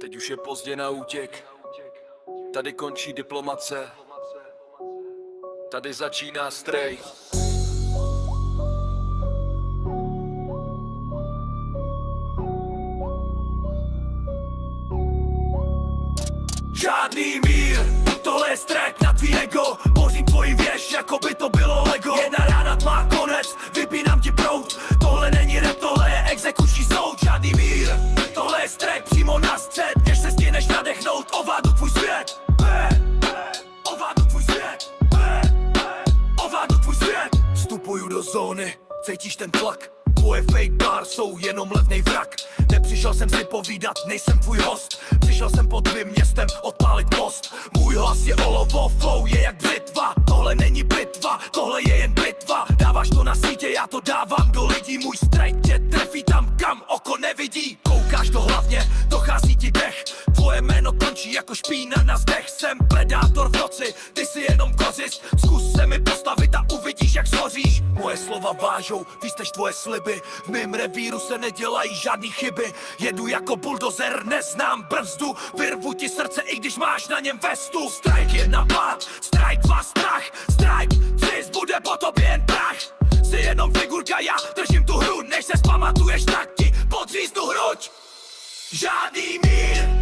Teď už je pozdě na útěk. Tady končí diplomace. Tady začíná strej. Žádný mír, tohle je strach na tvý ego. Bořím tvoji věž, jako by to bylo Lego. Jedna rána má konec, vypínám ti proud. Tohle není rap, tohle je exekuční soud. Žádný mír, tohle je strach přímo na střed. Když se stěneš nadechnout, ovládnu tvůj svět. Ovládnu tvůj svět. Ovládnu tvůj svět. Vstupuju do zóny, cítíš ten tlak. Tvoje fake bar jsou jenom levnej vrak. Nepřišel jsem si povídat, nejsem tvůj host. Přišel jsem pod tvým městem odpálit most. Můj hlas je olovo, flow je jak britva. Tohle není bitva, tohle je jen bitva. Dáváš to na sítě, já to dávám do lidí. Můj strike tě trefí tam, kam oko nevidí. Koukáš to hlavně, dochází ti dech. Tvoje jméno končí jako špína na zdech. Jsem predátor v noci, ty si jenom kozist. Zkus se mi postavit a uvidíš, jak shoříš. Moje slova vážou, víc než tvoje sliby. V mém revíru se nedělají žádný chyby. Jedu jako buldozer, neznám brzdu. Vyrvu ti srdce, i když máš na něm vestu. Strike 1 pád, strike 2 strach. Strike 3 zbude po tobě jen prach. Jsi jenom figurka, já držím tu hru. Než se zpamatuješ, tak ti podříznu hruď. Žádný mír.